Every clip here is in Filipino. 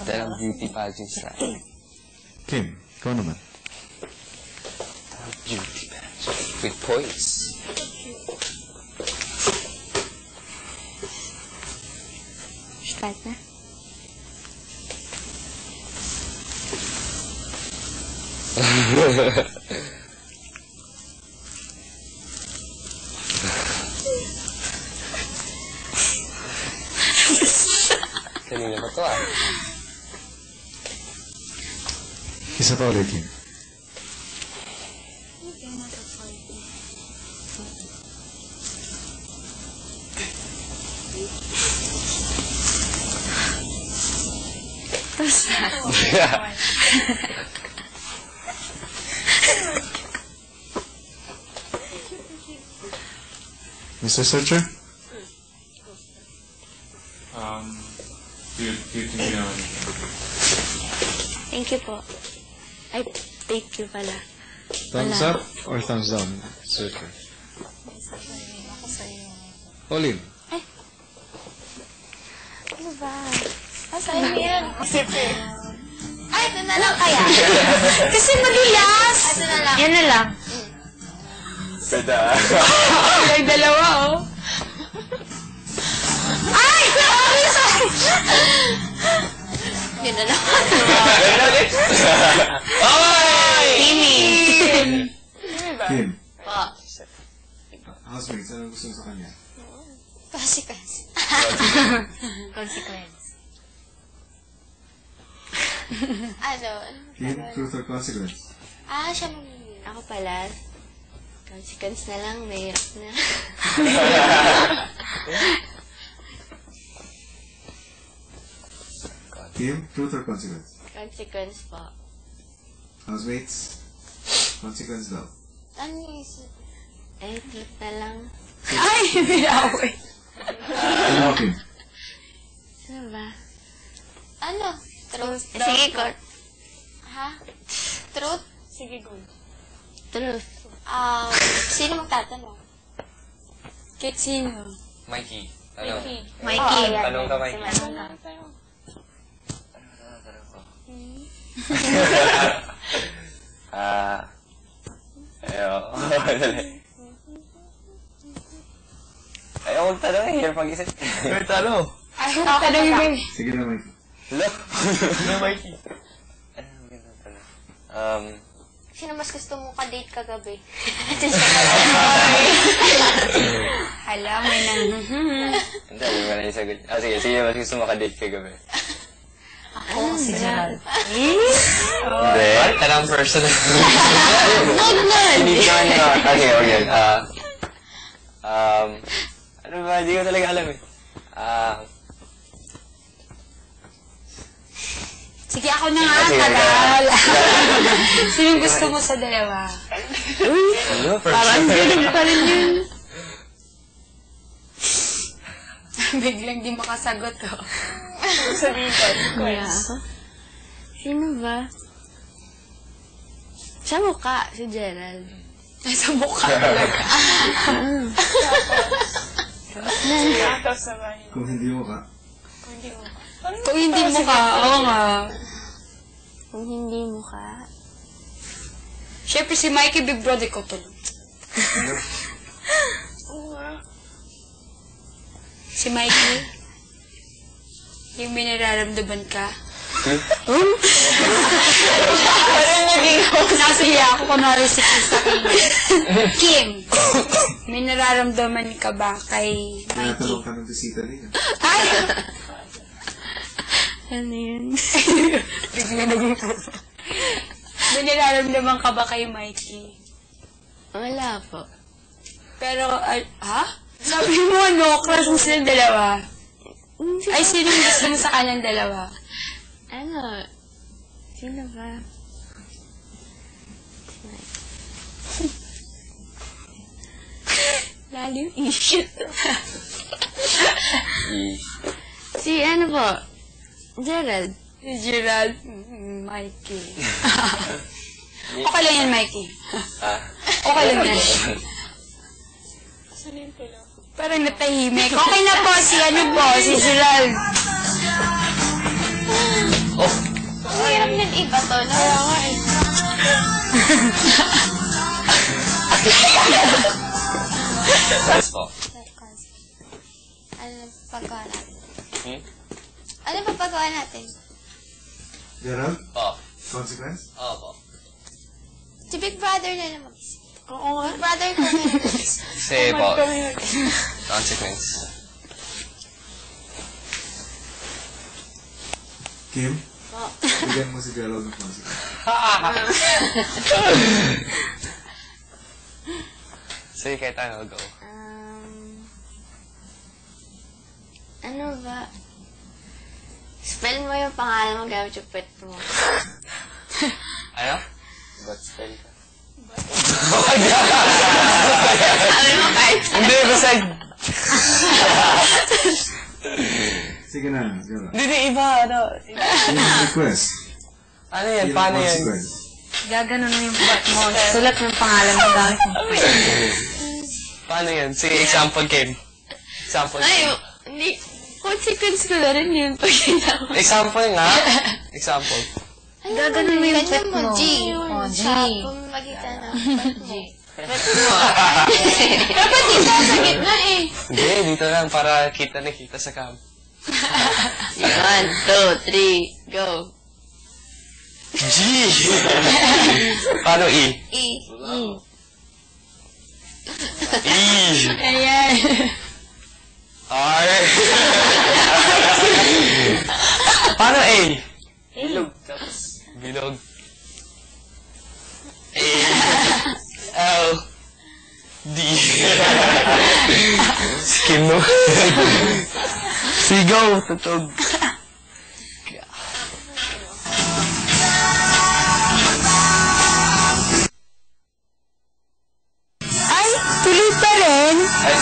Talagang beauty pageant sa akin. Kim, ikaw naman. Beauty pageant. With poise. Start na. Kanina pa to ah. Isa pa ulit, Kim. Tapos na. Mr. Searcher? Beauty naman. Thank you po. Ay, thank you pala. Thumbs up or thumbs down, Searcher? Olin. Ano ba? Saan mo yan? Ay, ito na lang kaya. Kasi madulas. Ito na lang. Yan na lang. Pwede Ay, dalawa, oh. Ay! Sorry! Yun na lang. Ay! Kimi. Kim. Po. Housemates, anong gusto mo sa kanya? Consequence. Consequence. Ano? Kim, truth or consequence? Siya mamili. Ako pala. Consequence na lang, mahirap na. Kim, truth or consequence? Consequence po. Housemates, consequence daw. Ano yung truth na lang. Ay, may away. Ano, Kim? Ano ba? Ano? Truth. Sige, Court. Ha? Truth? Sige, good. Truth. Sino magtatanong? Kahit sino? Mikey. Ano? Mikey. Tanong ka, Mikey. Ayaw magtanong eh. Hirap mag-isip. May tanong. Ayaw magtanong yun. Sige na, Mikey. Look! Ano, Mikey? Ano ang ganda tanong? Sino mas gusto mo ka-date kagabi? Hala, may nang... Hindi, alam mo na yung sagot. Sige, sige, mas gusto makadate ka gabi. Ako, si Gerald. Hindi. Tanong personal. Good. Hindi naman yun. Okay. Ano ba? Hindi ko talaga alam eh. Sige, ako na nga, tagal. Sino gusto mo sa dalawa? Ano? Parang ganun pa rin yun. Biglang di makasagot, oh. Sabihin ko. Kuya ako? Sino ba? Sa mukha, si Gerald. Ay, sa mukha talaga. Tapos naman. Kung hindi mo ka, Kung hindi mukha, oo nga. Kung hindi mukha. Siyempre si Mikey, big brother ko to. Si Mikey, yung may nararamdaman ka. Nasiya ako kunwari si Kim. May nararamdaman ka ba kay Mikey? tinatanong ka ng bisita niya. Ay! Ano yun? Bigla naging may nararamdaman ka ba kay Mikey? Wala po. Pero, ha? Sabi mo, no, crush mo silang dalawa. Ay, sino gusto mo sa kanyang dalawa? Ano? Sino ba? Lalo yung issue to. Si ano po? Gerald. Si Gerald. Mikey. Okay lang yan, Mikey. Okay lang yan. Saan yung pila? Parang natahimik. Okay na po, si ano po, si Gerald. iba to, no? Kaya nga eh. Yes po. Ano paggawa natin? Hmm? Ano papagawa natin? Gerald? Po. Consequence? Opo. Si Big Brother na naman. Oo nga. Big Brother ko na naman. Kasi po, consequence. Kim? Bigyan mo si Gerald ng consequence. Sige, kahit tayo go. Ano ba? Spell mo yung pangalan mo gamit yung pet mo. Ano? Ba't spell ka? Sabi mo kahit. Hindi, basta... Sige na, Gerald. Hindi, iba, ano? Yung request. Ano yan? Yung Paano yan? consequence. Gaganon mo yung butt mo. Sulat mo yung pangalan mo gamit mo. Paano yan? Sige, example, Kim. Example. Ay, hindi. Consequence ko na rin yun pag ginawa. Example nga. Example. Gaganon mo yung pet mo. G. Oh, G. Sa pamagitan ng pet mo. Pet mo. Dapat dito sa gitna eh. Hindi, dito lang para kita na kita sa cam. 1, 2, 3, go. G! Paano E? E. E! Ayan. R! Paano A? Bilog. Bilog. A. L. D. Skin mo. Sigaw, tutog. Ay, tuloy pa rin. Ay.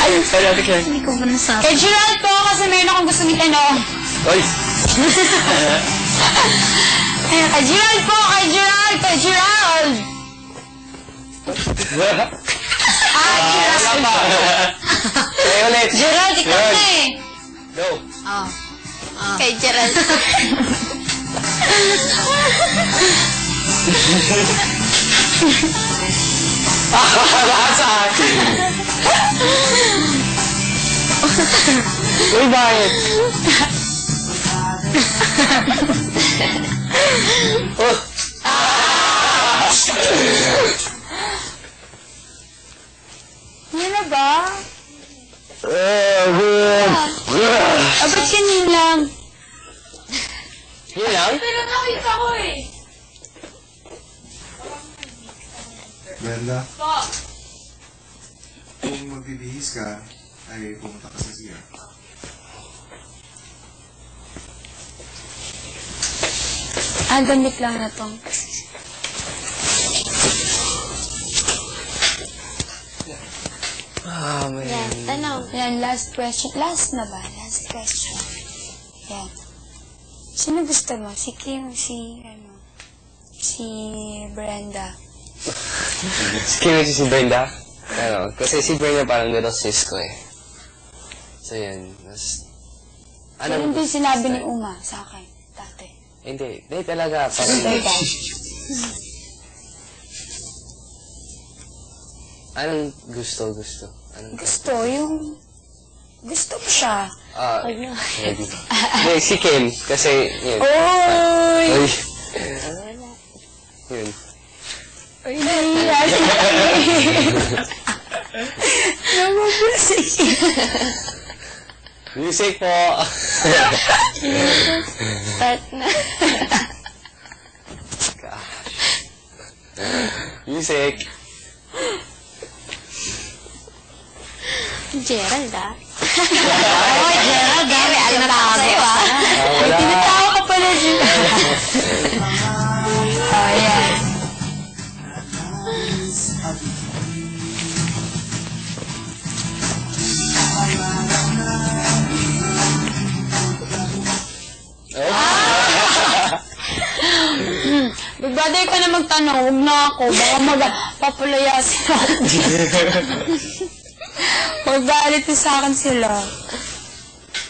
Ay, sorry, Ate Claire. Hindi ko ba nasabi? Kay Gerald po, kasi meron akong gusto itanong. Oy! Ayan, kay Gerald po, kay Gerald, kay Gerald! Wala pa. Kaya ulit. Gerald, ikaw Gerald. na eh. Go. Oh. Kay Gerald. Lasa. Uy, bakit? Oh. Yan na ba? Ba't ganyan lang? Yun lang? Pero nakita ko eh. Brenda? Kung magbibihis ka, ay pumunta ka sa CR. Damit lang na tong. Ah, man. Yan, tanong. Yan, last question. Last na ba? Last question. Yan. Sino gusto mo? Si Kim, si Brenda. Si Brenda? Ano, kasi si Brenda parang little sis ko eh. So yun. Pero hindi sinabi ni Uma sa akin, dati. Hindi talaga. Parang, anong gusto? Anong Gusto yung... Gusto ko siya. maybe. Hindi, si Kim. Kasi, yun. Oy! Uy. Yun. Uy, nahiya si Namabusik. Music po. Start na. Music. Gerald ah. Oy, Gerald, dami. Alam na ako sa'yo, ah. Wala. Tinatawa ko pala siya. Oh, yeah. Big brother ka na magtanong, huwag na ako. Baka Papalayasin ako. Magalit sa akin sila.